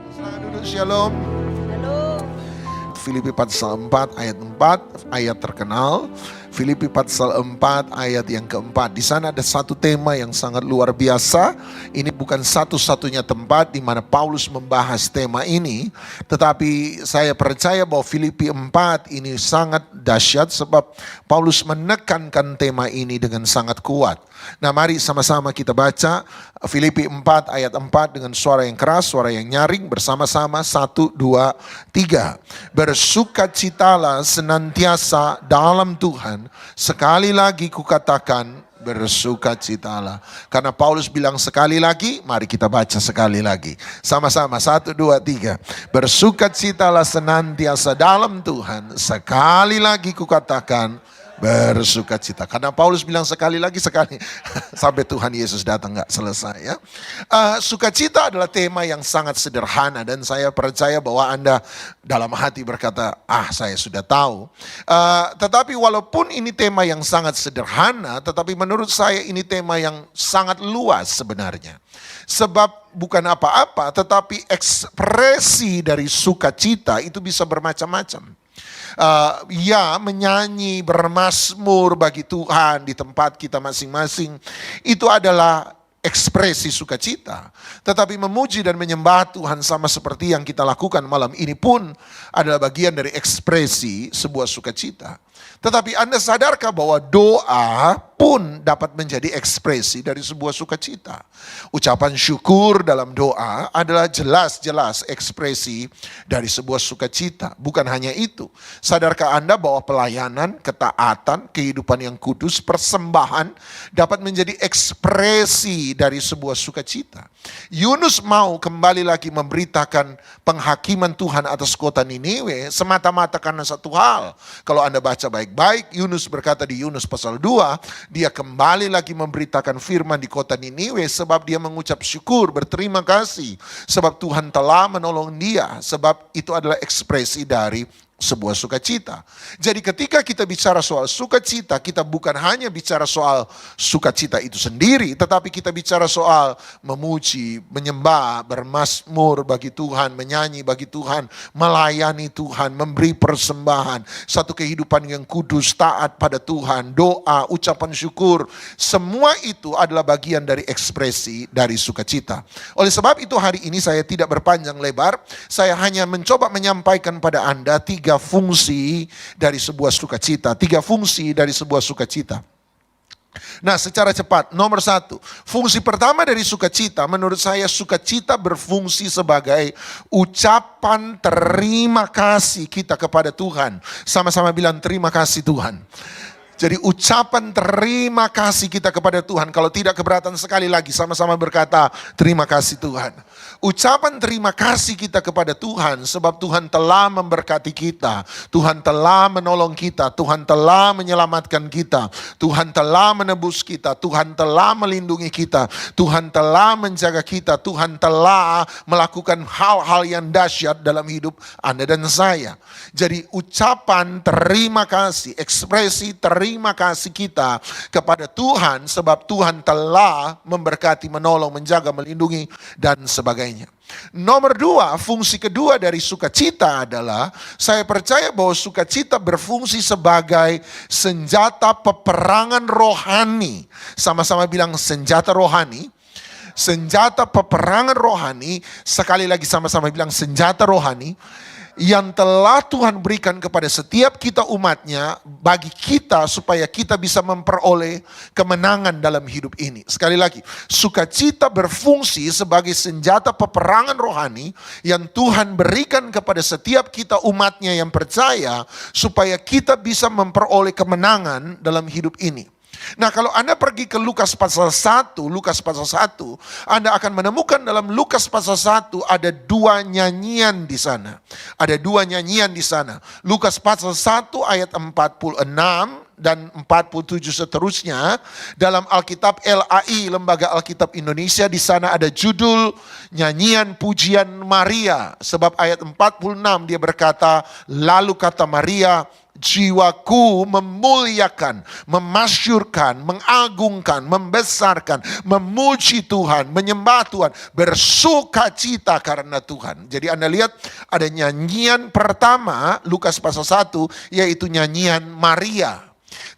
Silakan duduk, shalom. Halo. Filipi pasal 4 ayat 4, ayat terkenal. Filipi pasal 4 ayat yang keempat. Di sana ada satu tema yang sangat luar biasa. Ini bukan satu-satunya tempat di mana Paulus membahas tema ini, tetapi saya percaya bahwa Filipi 4 ini sangat dahsyat sebab Paulus menekankan tema ini dengan sangat kuat. Nah, mari sama-sama kita baca Filipi 4 ayat 4 dengan suara yang keras, suara yang nyaring bersama-sama. 1, 2, 3. Bersukacitalah senantiasa dalam Tuhan. Sekali lagi kukatakan bersukacitalah. Karena Paulus bilang sekali lagi, mari kita baca sekali lagi. Sama-sama, 1, 2, 3. Bersukacitalah senantiasa dalam Tuhan. Sekali lagi kukatakan bersukacita. Karena Paulus bilang sekali lagi sekali sampai Tuhan Yesus datang nggak selesai ya. Sukacita adalah tema yang sangat sederhana dan saya percaya bahwa Anda dalam hati berkata, saya sudah tahu. Tetapi walaupun ini tema yang sangat sederhana, tetapi menurut saya ini tema yang sangat luas sebenarnya. Sebab bukan apa-apa, tetapi ekspresi dari sukacita itu bisa bermacam-macam. Menyanyi, bermazmur bagi Tuhan di tempat kita masing-masing, itu adalah ekspresi sukacita. Tetapi memuji dan menyembah Tuhan sama seperti yang kita lakukan malam ini pun adalah bagian dari ekspresi sebuah sukacita. Tetapi Anda sadarkah bahwa doa pun dapat menjadi ekspresi dari sebuah sukacita. Ucapan syukur dalam doa adalah jelas-jelas ekspresi dari sebuah sukacita. Bukan hanya itu. Sadarkah Anda bahwa pelayanan, ketaatan, kehidupan yang kudus, persembahan dapat menjadi ekspresi dari sebuah sukacita. Yunus mau kembali lagi memberitakan penghakiman Tuhan atas kota Niniwe semata-mata karena satu hal. Kalau Anda baca baik-baik, Yunus berkata di Yunus pasal 2, dia kembali lagi memberitakan firman di kota Niniwe sebab dia mengucap syukur, berterima kasih. Sebab Tuhan telah menolong dia, sebab itu adalah ekspresi dari sebuah sukacita. Jadi ketika kita bicara soal sukacita, kita bukan hanya bicara soal sukacita itu sendiri, tetapi kita bicara soal memuji, menyembah, bermazmur bagi Tuhan, menyanyi bagi Tuhan, melayani Tuhan, memberi persembahan, satu kehidupan yang kudus, taat pada Tuhan, doa, ucapan syukur, semua itu adalah bagian dari ekspresi dari sukacita. Oleh sebab itu hari ini saya tidak berpanjang lebar, saya hanya mencoba menyampaikan pada Anda tiga fungsi dari sebuah sukacita. Tiga fungsi dari sebuah sukacita. Nah, secara cepat, nomor 1, fungsi pertama dari sukacita, menurut saya sukacita berfungsi sebagai ucapan terima kasih kita kepada Tuhan. Sama-sama bilang terima kasih Tuhan. Jadi ucapan terima kasih kita kepada Tuhan. Kalau tidak keberatan sekali lagi sama-sama berkata terima kasih Tuhan. Ucapan terima kasih kita kepada Tuhan sebab Tuhan telah memberkati kita. Tuhan telah menolong kita. Tuhan telah menyelamatkan kita. Tuhan telah menebus kita. Tuhan telah melindungi kita. Tuhan telah menjaga kita. Tuhan telah melakukan hal-hal yang dahsyat dalam hidup Anda dan saya. Jadi ucapan terima kasih, ekspresi terima kasih kita kepada Tuhan sebab Tuhan telah memberkati, menolong, menjaga, melindungi dan sebagainya. Nomor 2, fungsi kedua dari sukacita adalah saya percaya bahwa sukacita berfungsi sebagai senjata peperangan rohani. Sama-sama bilang senjata rohani. Senjata peperangan rohani, sekali lagi sama-sama bilang senjata rohani yang telah Tuhan berikan kepada setiap kita umatnya bagi kita supaya kita bisa memperoleh kemenangan dalam hidup ini. Sekali lagi, sukacita berfungsi sebagai senjata peperangan rohani yang Tuhan berikan kepada setiap kita umatnya yang percaya supaya kita bisa memperoleh kemenangan dalam hidup ini. Nah, kalau Anda pergi ke Lukas pasal 1, Anda akan menemukan dalam Lukas pasal 1 ada dua nyanyian di sana. Ada dua nyanyian di sana. Lukas pasal 1 ayat 46 dan 47 seterusnya dalam Alkitab LAI, Lembaga Alkitab Indonesia, di sana ada judul nyanyian pujian Maria. Sebab ayat 46 dia berkata, lalu kata Maria, jiwaku memuliakan, memasyurkan, mengagungkan, membesarkan, memuji Tuhan, menyembah Tuhan, bersuka cita karena Tuhan. Jadi Anda lihat ada nyanyian pertama Lukas pasal 1 yaitu nyanyian Maria.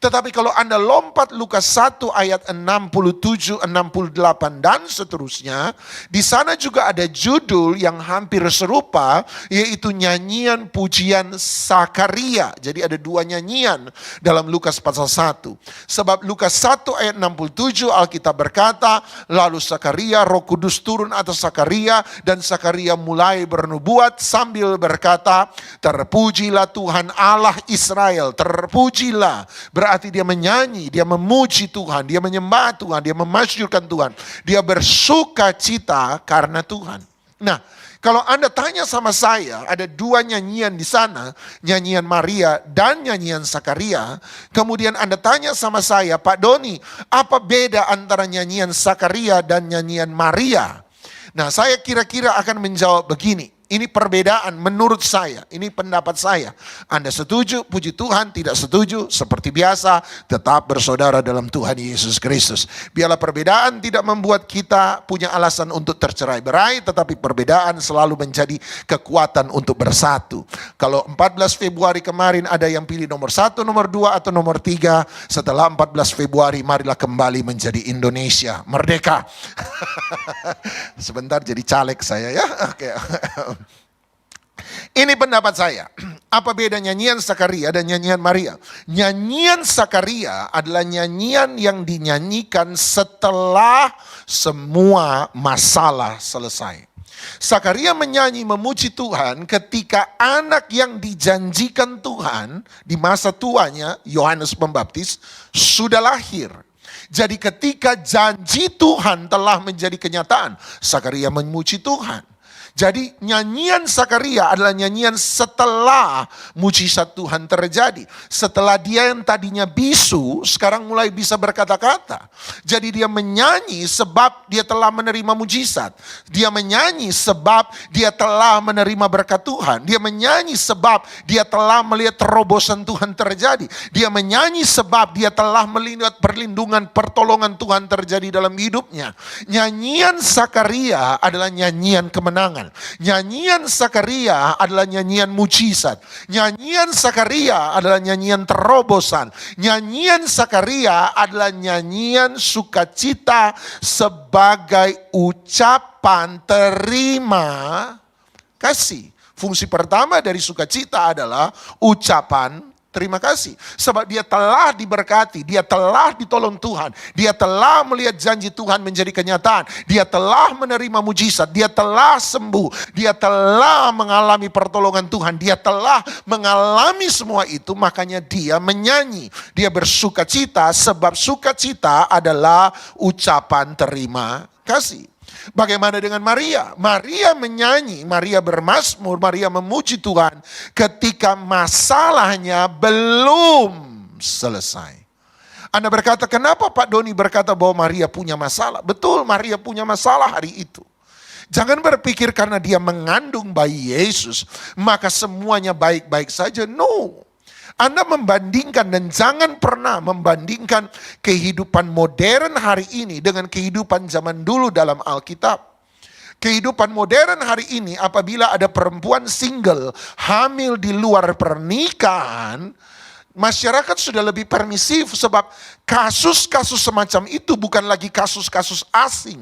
Tetapi kalau Anda lompat Lukas 1 ayat 67, 68 dan seterusnya, di sana juga ada judul yang hampir serupa yaitu nyanyian pujian Sakaria. Jadi ada dua nyanyian dalam Lukas pasal 1. Sebab Lukas 1 ayat 67 Alkitab berkata, lalu Sakaria, Roh Kudus turun atas Sakaria dan Sakaria mulai bernubuat sambil berkata, terpujilah Tuhan Allah Israel, terpujilah. Berarti dia menyanyi, dia memuji Tuhan, dia menyembah Tuhan, dia memasyurkan Tuhan. Dia bersuka cita karena Tuhan. Nah, kalau Anda tanya sama saya, ada dua nyanyian di sana, nyanyian Maria dan nyanyian Sakaria. Kemudian Anda tanya sama saya, Pak Doni, apa beda antara nyanyian Sakaria dan nyanyian Maria? Nah, saya kira-kira akan menjawab begini. Ini perbedaan menurut saya, ini pendapat saya. Anda setuju, puji Tuhan, tidak setuju, seperti biasa, tetap bersaudara dalam Tuhan Yesus Kristus. Biarlah perbedaan tidak membuat kita punya alasan untuk tercerai-berai, tetapi perbedaan selalu menjadi kekuatan untuk bersatu. Kalau 14 Februari kemarin ada yang pilih nomor 1, nomor 2, atau nomor 3, setelah 14 Februari marilah kembali menjadi Indonesia, merdeka. Sebentar jadi caleg saya ya. Oke. Ini pendapat saya. Apa beda nyanyian Sakaria dan nyanyian Maria? Nyanyian Sakaria adalah nyanyian yang dinyanyikan setelah semua masalah selesai. Sakaria menyanyi memuji Tuhan ketika anak yang dijanjikan Tuhan di masa tuanya, Yohanes Pembaptis, sudah lahir. Jadi ketika janji Tuhan telah menjadi kenyataan, Sakaria memuji Tuhan. Jadi nyanyian Sakaria adalah nyanyian setelah mujizat Tuhan terjadi. Setelah dia yang tadinya bisu, sekarang mulai bisa berkata-kata. Jadi dia menyanyi sebab dia telah menerima mujizat. Dia menyanyi sebab dia telah menerima berkat Tuhan. Dia menyanyi sebab dia telah melihat terobosan Tuhan terjadi. Dia menyanyi sebab dia telah melihat perlindungan, pertolongan Tuhan terjadi dalam hidupnya. Nyanyian Sakaria adalah nyanyian kemenangan. Nyanyian Sakaria adalah nyanyian mujizat. Nyanyian Sakaria adalah nyanyian terobosan. Nyanyian Sakaria adalah nyanyian sukacita sebagai ucapan terima kasih. Fungsi pertama dari sukacita adalah ucapan terima kasih. Sebab dia telah diberkati, dia telah ditolong Tuhan, dia telah melihat janji Tuhan menjadi kenyataan, dia telah menerima mujizat, dia telah sembuh, dia telah mengalami pertolongan Tuhan, dia telah mengalami semua itu, makanya dia menyanyi, dia bersukacita sebab sukacita adalah ucapan terima kasih. Bagaimana dengan Maria? Maria menyanyi, Maria bermazmur, Maria memuji Tuhan ketika masalahnya belum selesai. Anda berkata, kenapa Pak Doni berkata bahwa Maria punya masalah? Betul, Maria punya masalah hari itu. Jangan berpikir karena dia mengandung bayi Yesus, maka semuanya baik-baik saja. No. Anda membandingkan dan jangan pernah membandingkan kehidupan modern hari ini dengan kehidupan zaman dulu dalam Alkitab. Kehidupan modern hari ini apabila ada perempuan single hamil di luar pernikahan, masyarakat sudah lebih permisif sebab kasus-kasus semacam itu bukan lagi kasus-kasus asing.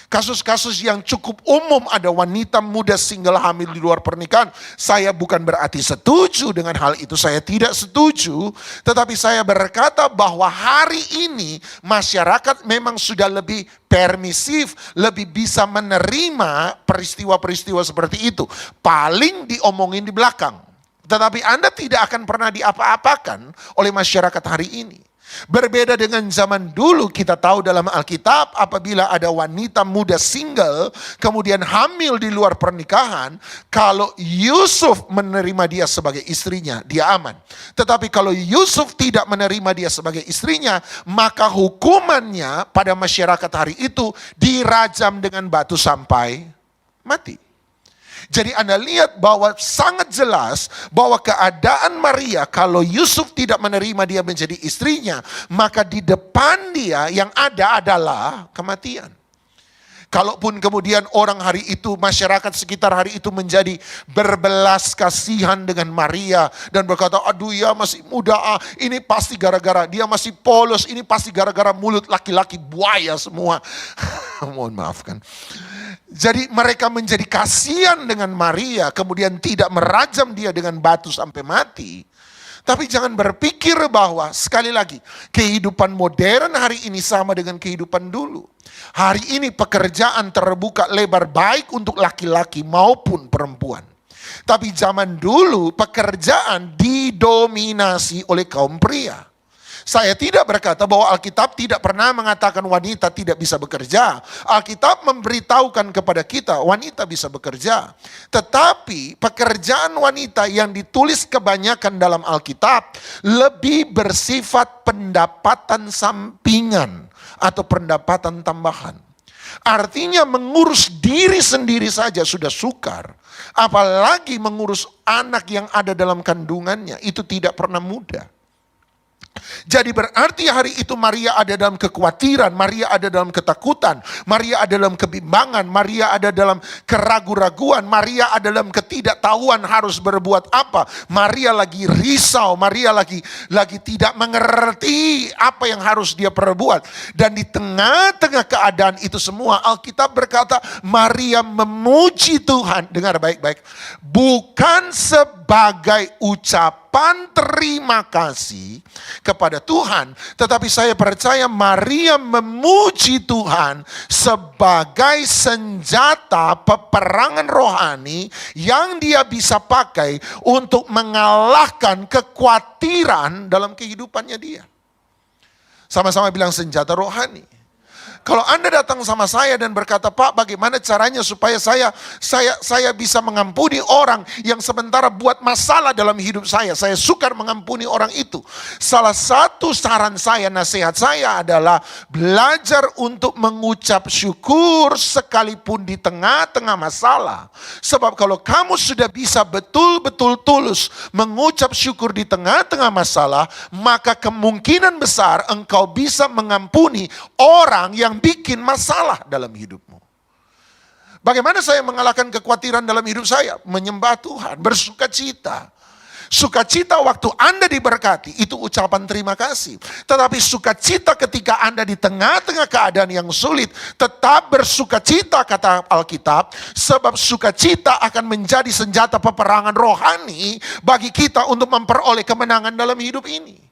Kasus-kasus yang cukup umum, ada wanita muda single hamil di luar pernikahan. Saya bukan berarti setuju dengan hal itu, saya tidak setuju. Tetapi saya berkata bahwa hari ini masyarakat memang sudah lebih permisif, lebih bisa menerima peristiwa-peristiwa seperti itu. Paling diomongin di belakang. Tetapi Anda tidak akan pernah diapa-apakan oleh masyarakat hari ini. Berbeda dengan zaman dulu, kita tahu dalam Alkitab apabila ada wanita muda single kemudian hamil di luar pernikahan, kalau Yusuf menerima dia sebagai istrinya, dia aman. Tetapi kalau Yusuf tidak menerima dia sebagai istrinya, maka hukumannya pada masyarakat hari itu dirajam dengan batu sampai mati. Jadi Anda lihat bahwa sangat jelas bahwa keadaan Maria, kalau Yusuf tidak menerima dia menjadi istrinya, maka di depan dia yang ada adalah kematian. Kalaupun kemudian orang hari itu, masyarakat sekitar hari itu menjadi berbelas kasihan dengan Maria. Dan berkata, aduh ya masih muda, ini pasti gara-gara dia masih polos, ini pasti gara-gara mulut laki-laki buaya semua. Mohon maafkan. Jadi mereka menjadi kasihan dengan Maria, kemudian tidak merajam dia dengan batu sampai mati. Tapi jangan berpikir bahwa, sekali lagi, kehidupan modern hari ini sama dengan kehidupan dulu. Hari ini pekerjaan terbuka lebar baik untuk laki-laki maupun perempuan. Tapi zaman dulu pekerjaan didominasi oleh kaum pria. Saya tidak berkata bahwa Alkitab tidak pernah mengatakan wanita tidak bisa bekerja. Alkitab memberitahukan kepada kita wanita bisa bekerja. Tetapi pekerjaan wanita yang ditulis kebanyakan dalam Alkitab lebih bersifat pendapatan sampingan atau pendapatan tambahan. Artinya mengurus diri sendiri saja sudah sukar. Apalagi mengurus anak yang ada dalam kandungannya, itu tidak pernah mudah. Jadi berarti hari itu Maria ada dalam kekhawatiran, Maria ada dalam ketakutan, Maria ada dalam kebimbangan, Maria ada dalam keraguan-raguan, Maria ada dalam ketidaktahuan harus berbuat apa. Maria lagi risau, Maria lagi tidak mengerti apa yang harus dia perbuat. Dan di tengah-tengah keadaan itu semua, Alkitab berkata Maria memuji Tuhan. Dengar baik-baik, bukan sebagai ucapan terima kasih kepada Tuhan, tetapi saya percaya Maria memuji Tuhan sebagai senjata peperangan rohani yang dia bisa pakai untuk mengalahkan kekhawatiran dalam kehidupannya dia. Sama-sama bilang senjata rohani. Kalau Anda datang sama saya dan berkata, Pak, bagaimana caranya supaya saya bisa mengampuni orang yang sementara buat masalah dalam hidup saya. Saya sukar mengampuni orang itu. Salah satu saran saya, nasihat saya adalah belajar untuk mengucap syukur sekalipun di tengah-tengah masalah. Sebab kalau kamu sudah bisa betul-betul tulus mengucap syukur di tengah-tengah masalah, maka kemungkinan besar engkau bisa mengampuni orang yang bikin masalah dalam hidupmu. Bagaimana saya mengalahkan kekhawatiran dalam hidup saya? Menyembah Tuhan, bersukacita. Sukacita waktu Anda diberkati, itu ucapan terima kasih. Tetapi sukacita ketika Anda di tengah-tengah keadaan yang sulit, tetap bersukacita kata Alkitab. Sebab sukacita akan menjadi senjata peperangan rohani bagi kita untuk memperoleh kemenangan dalam hidup ini.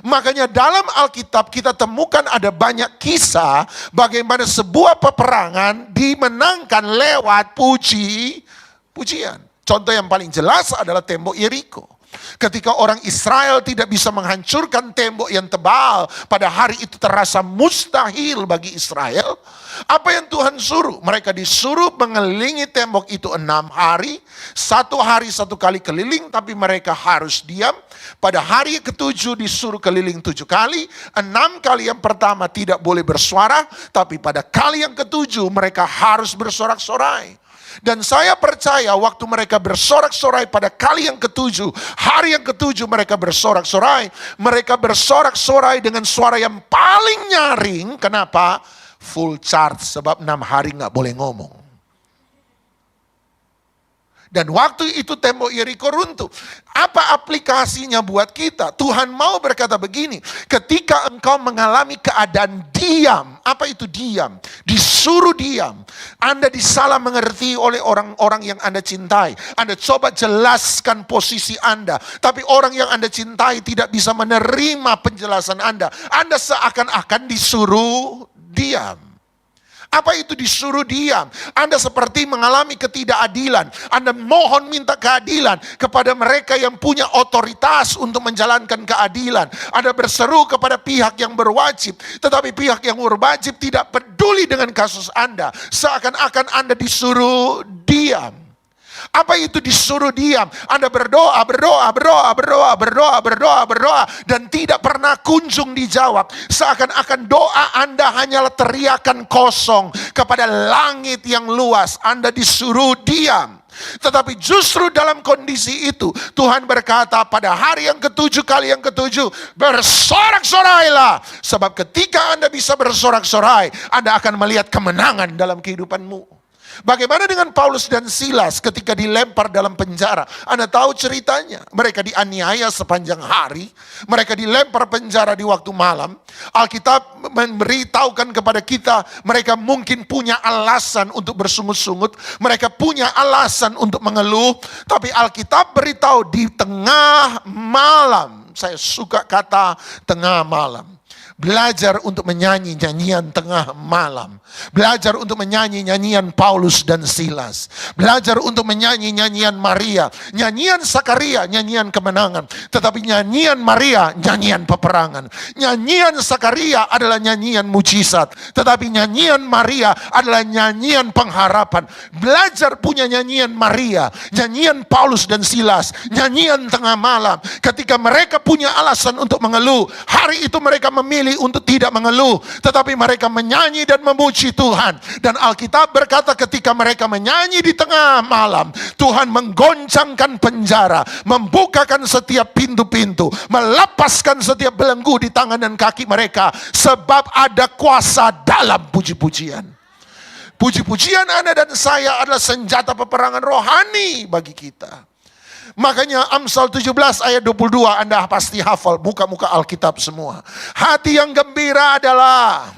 Makanya dalam Alkitab kita temukan ada banyak kisah bagaimana sebuah peperangan dimenangkan lewat pujian. Contoh yang paling jelas adalah tembok Yeriko. Ketika orang Israel tidak bisa menghancurkan tembok yang tebal, pada hari itu terasa mustahil bagi Israel. Apa yang Tuhan suruh? Mereka disuruh mengelilingi tembok itu 6 hari. 1 hari 1 kali keliling, tapi mereka harus diam. Pada hari ke-7 disuruh keliling 7 kali. 6 kali yang pertama tidak boleh bersuara, tapi pada kali yang ke-7 mereka harus bersorak-sorai. Dan saya percaya waktu mereka bersorak-sorai pada kali yang ke-7, hari yang ke-7 mereka bersorak-sorai. Mereka bersorak-sorai dengan suara yang paling nyaring. Kenapa? Full charge, sebab 6 hari gak boleh ngomong. Dan waktu itu tembok Yeriko runtuh. Apa aplikasinya buat kita? Tuhan mau berkata begini, ketika engkau mengalami keadaan diam. Apa itu diam? Disuruh diam. Anda disalah mengerti oleh orang-orang yang Anda cintai. Anda coba jelaskan posisi Anda. Tapi orang yang Anda cintai tidak bisa menerima penjelasan Anda. Anda seakan-akan disuruh diam. Apa itu disuruh diam? Anda seperti mengalami ketidakadilan. Anda mohon minta keadilan kepada mereka yang punya otoritas untuk menjalankan keadilan. Anda berseru kepada pihak yang berwajib. Tetapi pihak yang berwajib tidak peduli dengan kasus Anda. Seakan-akan Anda disuruh diam. Apa itu disuruh diam? Anda berdoa, dan tidak pernah kunjung dijawab. Seakan-akan doa Anda hanyalah teriakan kosong kepada langit yang luas. Anda disuruh diam. Tetapi justru dalam kondisi itu Tuhan berkata pada hari yang ketujuh, kali yang ketujuh, bersorak-sorailah. Sebab ketika Anda bisa bersorak-sorai, Anda akan melihat kemenangan dalam kehidupanmu. Bagaimana dengan Paulus dan Silas ketika dilempar dalam penjara? Anda tahu ceritanya. Mereka dianiaya sepanjang hari. Mereka dilempar penjara di waktu malam. Alkitab memberitahukan kepada kita, mereka mungkin punya alasan untuk bersungut-sungut. Mereka punya alasan untuk mengeluh. Tapi Alkitab beritahu di tengah malam. Saya suka kata tengah malam. Belajar untuk menyanyi nyanyian tengah malam. Belajar untuk menyanyi nyanyian Paulus dan Silas. Belajar untuk menyanyi nyanyian Maria. Nyanyian Sakaria, nyanyian kemenangan. Tetapi nyanyian Maria, nyanyian peperangan. Nyanyian Sakaria adalah nyanyian mujizat. Tetapi nyanyian Maria adalah nyanyian pengharapan. Belajar punya nyanyian Maria. Nyanyian Paulus dan Silas. Nyanyian tengah malam. Ketika mereka punya alasan untuk mengeluh, hari itu mereka memilih untuk tidak mengeluh, tetapi mereka menyanyi dan memuji Tuhan. Dan Alkitab berkata ketika mereka menyanyi di tengah malam, Tuhan menggoncangkan penjara, membukakan setiap pintu-pintu, melepaskan setiap belenggu di tangan dan kaki mereka, sebab ada kuasa dalam puji-pujian. Puji-pujian Anda dan saya adalah senjata peperangan rohani bagi kita. Makanya Amsal 17 ayat 22 Anda pasti hafal, muka-muka Alkitab semua. Hati yang gembira adalah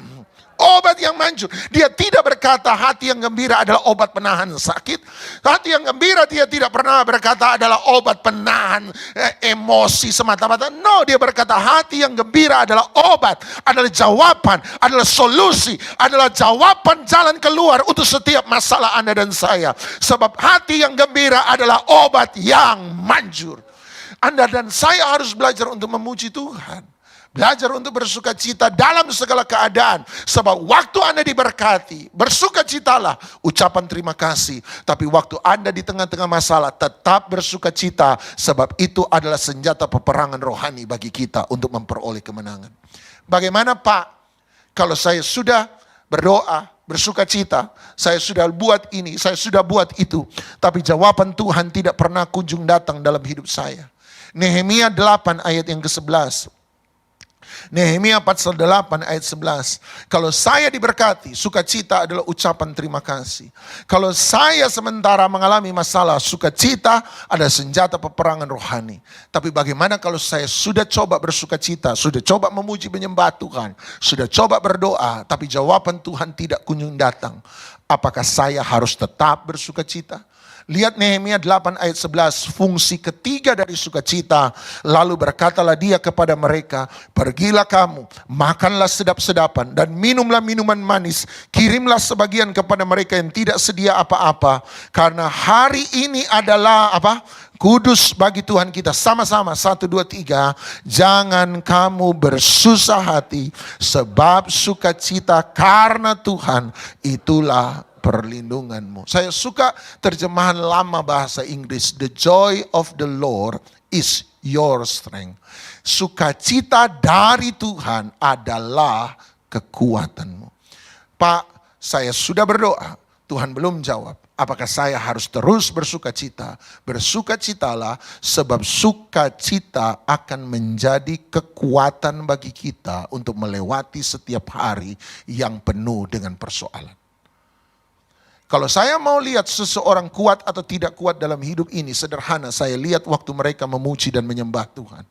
obat yang manjur. Dia tidak berkata hati yang gembira adalah obat penahan sakit. Hati yang gembira dia tidak pernah berkata adalah obat penahan emosi semata-mata. No, dia berkata hati yang gembira adalah obat, adalah jawaban, adalah solusi, adalah jawaban jalan keluar untuk setiap masalah Anda dan saya. Sebab hati yang gembira adalah obat yang manjur. Anda dan saya harus belajar untuk memuji Tuhan. Belajar untuk bersuka cita dalam segala keadaan. Sebab waktu Anda diberkati, bersuka citalah, ucapan terima kasih. Tapi waktu Anda di tengah-tengah masalah, tetap bersuka cita. Sebab itu adalah senjata peperangan rohani bagi kita untuk memperoleh kemenangan. Bagaimana Pak, kalau saya sudah berdoa, bersuka cita, saya sudah buat ini, saya sudah buat itu, tapi jawaban Tuhan tidak pernah kunjung datang dalam hidup saya. Nehemia 8 ayat yang ke-11. Nehemia pasal 8 ayat 11. Kalau saya diberkati, sukacita adalah ucapan terima kasih. Kalau saya sementara mengalami masalah, sukacita adalah senjata peperangan rohani. Tapi bagaimana kalau saya sudah coba bersukacita, sudah coba memuji menyembah Tuhan, sudah coba berdoa, tapi jawaban Tuhan tidak kunjung datang. Apakah saya harus tetap bersukacita? Lihat Nehemia 8 ayat 11, fungsi ketiga dari sukacita. Lalu berkatalah dia kepada mereka, pergilah kamu, makanlah sedap-sedapan dan minumlah minuman manis. Kirimlah sebagian kepada mereka yang tidak sedia apa-apa. Karena hari ini adalah apa? Kudus bagi Tuhan kita. Sama-sama 1, 2, 3. Jangan kamu bersusah hati, sebab sukacita karena Tuhan itulah perlindunganmu. Saya suka terjemahan lama bahasa Inggris. The joy of the Lord is your strength. Sukacita dari Tuhan adalah kekuatanmu. Pak, saya sudah berdoa, Tuhan belum jawab. Apakah saya harus terus bersukacita? Bersukacitalah, sebab sukacita akan menjadi kekuatan bagi kita untuk melewati setiap hari yang penuh dengan persoalan. Kalau saya mau lihat seseorang kuat atau tidak kuat dalam hidup ini, sederhana, saya lihat waktu mereka memuji dan menyembah Tuhan.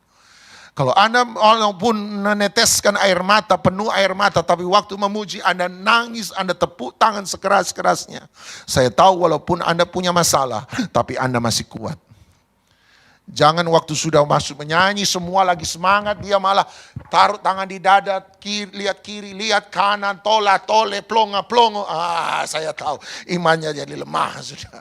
Kalau Anda walaupun meneteskan air mata, penuh air mata, tapi waktu memuji Anda nangis, Anda tepuk tangan sekeras-kerasnya. Saya tahu walaupun Anda punya masalah, tapi Anda masih kuat. Jangan waktu sudah masuk menyanyi, semua lagi semangat, dia malah taruh tangan di dada, lihat kiri, lihat kanan, tole, plonga. Saya tahu imannya jadi lemah sudah.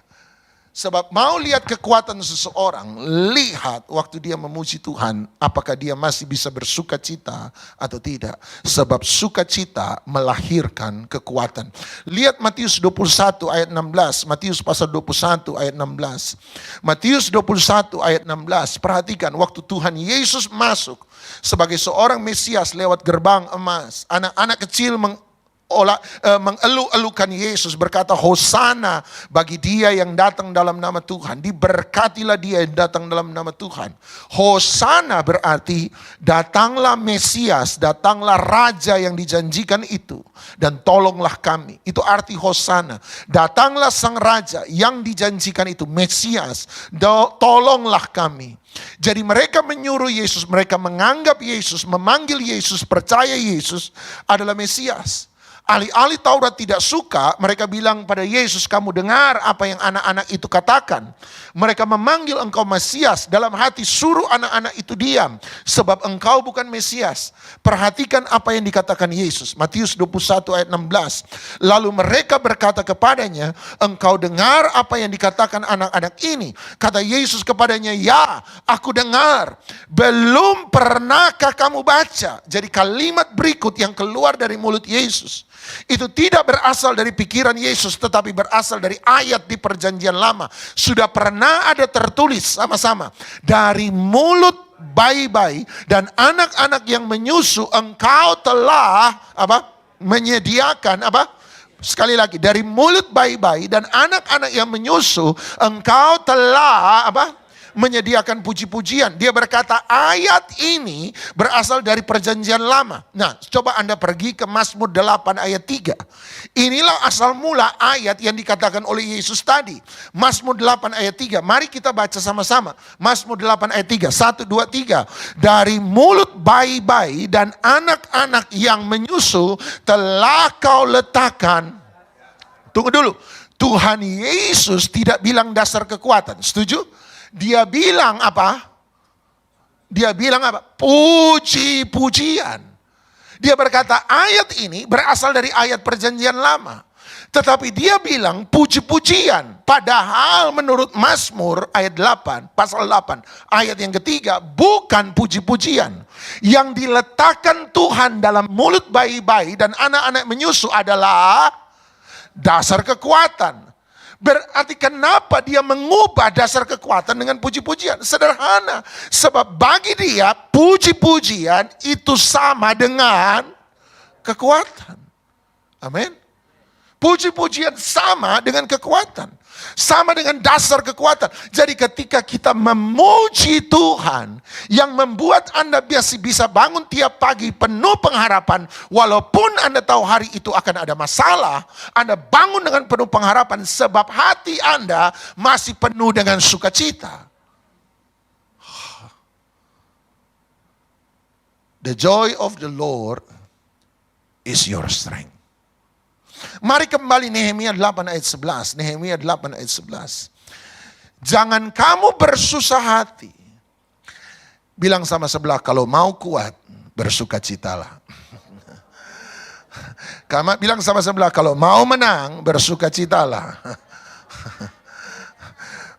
Sebab mau lihat kekuatan seseorang, lihat waktu dia memuji Tuhan, apakah dia masih bisa bersuka cita atau tidak. Sebab sukacita melahirkan kekuatan. Lihat Matius 21 ayat 16, Matius pasal 21 ayat 16. Matius 21 ayat 16, perhatikan waktu Tuhan Yesus masuk sebagai seorang Mesias lewat gerbang emas. Anak-anak kecil mengeluh-elukan Yesus, berkata, Hosana bagi dia yang datang dalam nama Tuhan. Diberkatilah dia yang datang dalam nama Tuhan. Hosana berarti datanglah Mesias, datanglah Raja yang dijanjikan itu, dan tolonglah kami. Itu arti Hosana. Datanglah Sang Raja yang dijanjikan itu, Mesias, tolonglah kami. Jadi mereka menyuruh Yesus, mereka menganggap Yesus, memanggil Yesus, percaya Yesus adalah Mesias. Ahli-ahli Taurat tidak suka, mereka bilang pada Yesus, kamu dengar apa yang anak-anak itu katakan. Mereka memanggil engkau Mesias, dalam hati suruh anak-anak itu diam, sebab engkau bukan Mesias. Perhatikan apa yang dikatakan Yesus, Matius 21 ayat 16. Lalu mereka berkata kepadanya, engkau dengar apa yang dikatakan anak-anak ini? Kata Yesus kepadanya, ya, aku dengar. Belum pernahkah kamu baca? Jadi kalimat berikut yang keluar dari mulut Yesus itu tidak berasal dari pikiran Yesus, tetapi berasal dari ayat di Perjanjian Lama. Sudah pernah ada tertulis sama-sama, dari mulut bayi-bayi dan anak-anak yang menyusu engkau telah menyediakan sekali lagi, dari mulut bayi-bayi dan anak-anak yang menyusu engkau telah menyediakan puji-pujian. Dia berkata ayat ini berasal dari Perjanjian Lama. Nah, coba Anda pergi ke Mazmur 8 ayat 3. Inilah asal mula ayat yang dikatakan oleh Yesus tadi. Mazmur 8 ayat 3. Mari kita baca sama-sama. Mazmur 8 ayat 3. 1, 2, 3. Dari mulut bayi-bayi dan anak-anak yang menyusu telah kau letakkan. Tunggu dulu. Tuhan Yesus tidak bilang dasar kekuatan. Setuju? Dia bilang apa? Dia bilang apa? Puji-pujian. Dia berkata ayat ini berasal dari ayat Perjanjian Lama. Tetapi dia bilang puji-pujian. Padahal menurut Mazmur ayat 8, pasal 8, ayat yang ketiga, bukan puji-pujian. Yang diletakkan Tuhan dalam mulut bayi-bayi dan anak-anak menyusu adalah dasar kekuatan. Berarti kenapa dia mengubah dasar kekuatan dengan puji-pujian? Sederhana. Sebab bagi dia puji-pujian itu sama dengan kekuatan. Amin. Puji-pujian sama dengan kekuatan. Sama dengan dasar kekuatan. Jadi ketika kita memuji Tuhan, yang membuat Anda bisa bangun tiap pagi penuh pengharapan, walaupun Anda tahu hari itu akan ada masalah, Anda bangun dengan penuh pengharapan sebab hati Anda masih penuh dengan sukacita. The joy of the Lord is your strength. Mari kembali Nehemia 8 ayat 11. Nehemia 8 ayat 11. Jangan kamu bersusah hati. Bilang sama sebelah, kalau mau kuat, bersukacitalah. Bilang sama sebelah, kalau mau menang, bersukacitalah.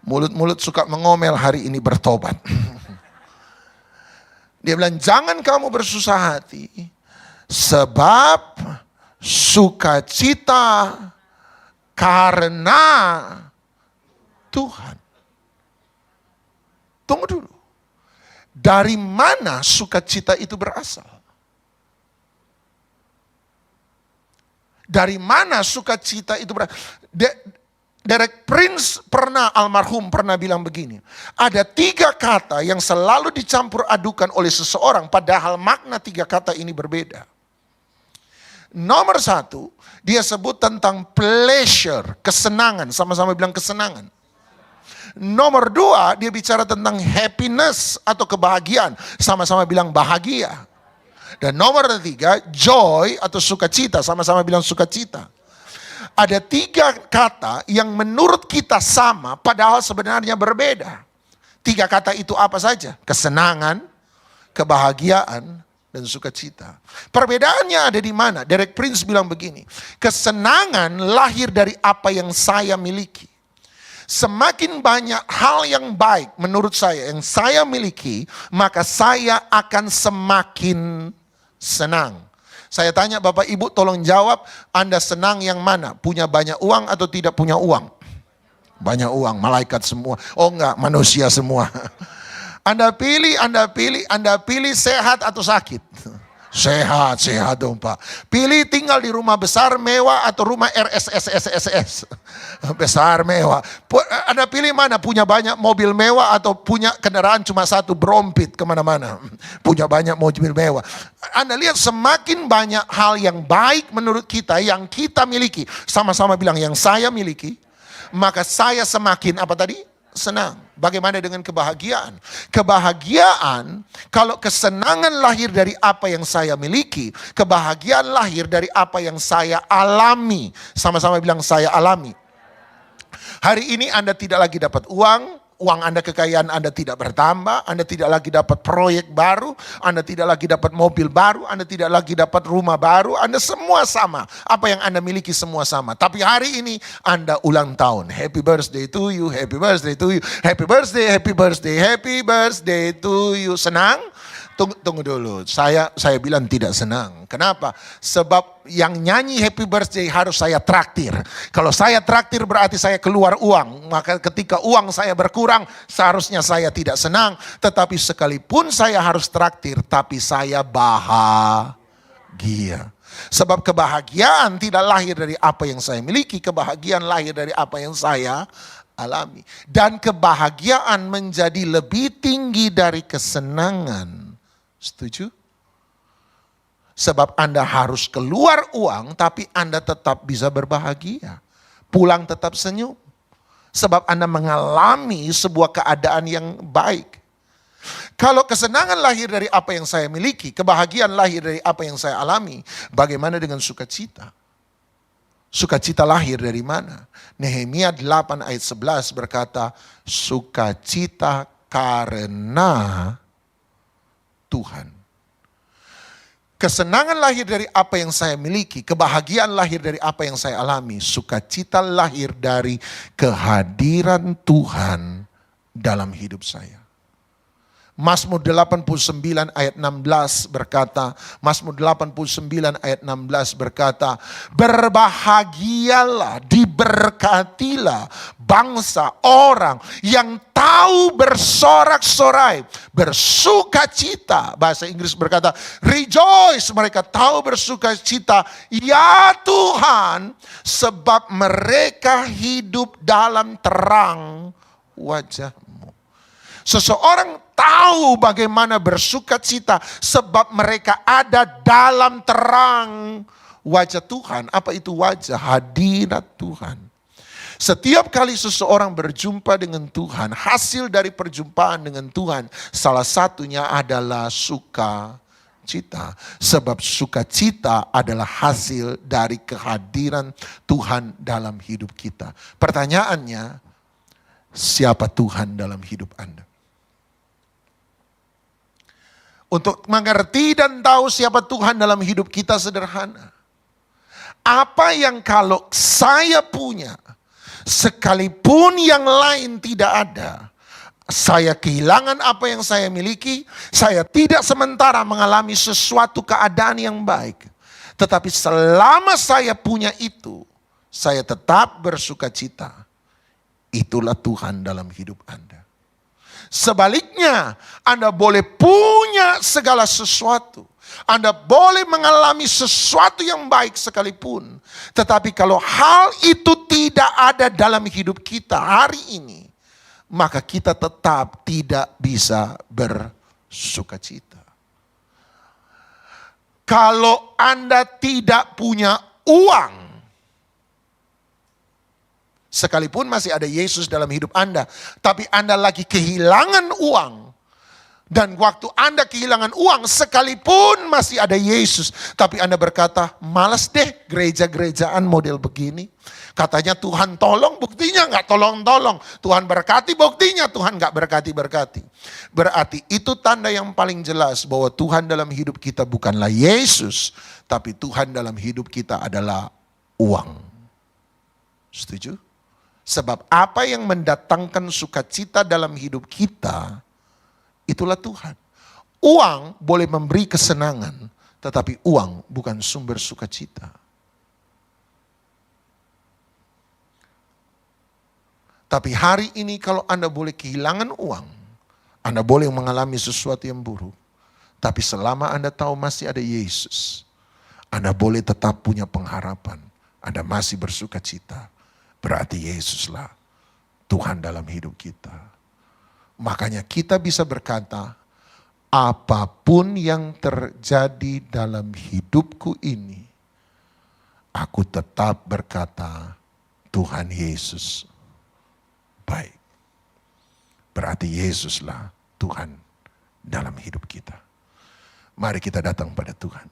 Mulut-mulut suka mengomel hari ini bertobat. Dia bilang, jangan kamu bersusah hati. Sebab sukacita karena Tuhan. Tunggu dulu. Dari mana sukacita itu berasal? Dari mana sukacita itu berasal? Derek Prince almarhum pernah bilang begini. Ada 3 kata yang selalu dicampur adukan oleh seseorang, padahal makna 3 kata ini berbeda. Nomor 1, dia sebut tentang pleasure, kesenangan. Sama-sama bilang kesenangan. Nomor 2, dia bicara tentang happiness atau kebahagiaan. Sama-sama bilang bahagia. Dan nomor 3, joy atau sukacita. Sama-sama bilang sukacita. Ada 3 kata yang menurut kita sama, padahal sebenarnya berbeda. 3 kata itu apa saja? Kesenangan, kebahagiaan, dan sukacita. Perbedaannya ada di mana? Derek Prince bilang begini, kesenangan lahir dari apa yang saya miliki. Semakin banyak hal yang baik menurut saya yang saya miliki, maka saya akan semakin senang. Saya tanya Bapak Ibu, tolong jawab, Anda senang yang mana? Punya banyak uang atau tidak punya uang? Banyak uang, malaikat semua. Oh enggak, manusia semua. Anda pilih sehat atau sakit? Sehat dong Pak. Pilih tinggal di rumah besar mewah atau rumah RSSSSS. Besar mewah. Anda pilih mana? Punya banyak mobil mewah atau punya kendaraan cuma satu berompit kemana-mana. Punya banyak mobil mewah. Anda lihat semakin banyak hal yang baik menurut kita yang kita miliki. Sama-sama bilang yang saya miliki. Maka saya semakin apa tadi? Senang. Bagaimana dengan kebahagiaan? Kebahagiaan, kalau kesenangan lahir dari apa yang saya miliki, kebahagiaan lahir dari apa yang saya alami. Sama-sama bilang saya alami. Hari ini Anda tidak lagi dapat uang Anda, kekayaan Anda tidak bertambah, Anda tidak lagi dapat proyek baru, Anda tidak lagi dapat mobil baru, Anda tidak lagi dapat rumah baru, Anda semua sama. Apa yang Anda miliki semua sama. Tapi hari ini Anda ulang tahun. Happy birthday to you, happy birthday to you, happy birthday, happy birthday, happy birthday to you. Senang? Tunggu dulu, saya bilang tidak senang. Kenapa? Sebab yang nyanyi happy birthday harus saya traktir. Kalau saya traktir berarti saya keluar uang. Maka ketika uang saya berkurang, seharusnya saya tidak senang. Tetapi sekalipun saya harus traktir, tapi saya bahagia. Sebab kebahagiaan tidak lahir dari apa yang saya miliki, kebahagiaan lahir dari apa yang saya alami. Dan kebahagiaan menjadi lebih tinggi dari kesenangan. Setuju? Sebab Anda harus keluar uang, tapi Anda tetap bisa berbahagia. Pulang tetap senyum. Sebab Anda mengalami sebuah keadaan yang baik. Kalau kesenangan lahir dari apa yang saya miliki, kebahagiaan lahir dari apa yang saya alami, bagaimana dengan sukacita? Sukacita lahir dari mana? Nehemia 8 ayat 11 berkata, sukacita karena Tuhan. Kesenangan lahir dari apa yang saya miliki, kebahagiaan lahir dari apa yang saya alami, sukacita lahir dari kehadiran Tuhan dalam hidup saya. Mazmur 89 ayat 16 berkata, Mazmur 89 ayat 16 berkata, berbahagialah, diberkatilah bangsa orang yang tahu bersorak-sorai, bersukacita. Bahasa Inggris berkata, rejoice, mereka tahu bersukacita, ya Tuhan, sebab mereka hidup dalam terang wajah-Mu. Seseorang tahu bagaimana bersukacita sebab mereka ada dalam terang wajah Tuhan. Apa itu wajah? Hadirat Tuhan. Setiap kali seseorang berjumpa dengan Tuhan, hasil dari perjumpaan dengan Tuhan, salah satunya adalah sukacita. Sebab sukacita adalah hasil dari kehadiran Tuhan dalam hidup kita. Pertanyaannya, siapa Tuhan dalam hidup Anda? Untuk mengerti dan tahu siapa Tuhan dalam hidup kita sederhana. Apa yang kalau saya punya, sekalipun yang lain tidak ada, saya kehilangan apa yang saya miliki, saya tidak sementara mengalami sesuatu keadaan yang baik. Tetapi selama saya punya itu, saya tetap bersukacita. Itulah Tuhan dalam hidup Anda. Sebaliknya, Anda boleh punya segala sesuatu. Anda boleh mengalami sesuatu yang baik sekalipun. Tetapi kalau hal itu tidak ada dalam hidup kita hari ini, maka kita tetap tidak bisa bersukacita. Kalau Anda tidak punya uang, sekalipun masih ada Yesus dalam hidup Anda, tapi Anda lagi kehilangan uang. Dan waktu Anda kehilangan uang, sekalipun masih ada Yesus, tapi Anda berkata, malas deh gereja-gerejaan model begini. Katanya Tuhan tolong, buktinya nggak tolong-tolong. Tuhan berkati, buktinya Tuhan nggak berkati-berkati. Berarti itu tanda yang paling jelas bahwa Tuhan dalam hidup kita bukanlah Yesus, tapi Tuhan dalam hidup kita adalah uang. Setuju? Sebab apa yang mendatangkan sukacita dalam hidup kita, itulah Tuhan. Uang boleh memberi kesenangan, tetapi uang bukan sumber sukacita. Tapi hari ini kalau Anda boleh kehilangan uang, Anda boleh mengalami sesuatu yang buruk. Tapi selama Anda tahu masih ada Yesus, Anda boleh tetap punya pengharapan. Anda masih bersukacita. Berarti Yesuslah Tuhan dalam hidup kita. Makanya kita bisa berkata, apapun yang terjadi dalam hidupku ini, aku tetap berkata, Tuhan Yesus baik. Berarti Yesuslah Tuhan dalam hidup kita. Mari kita datang pada Tuhan.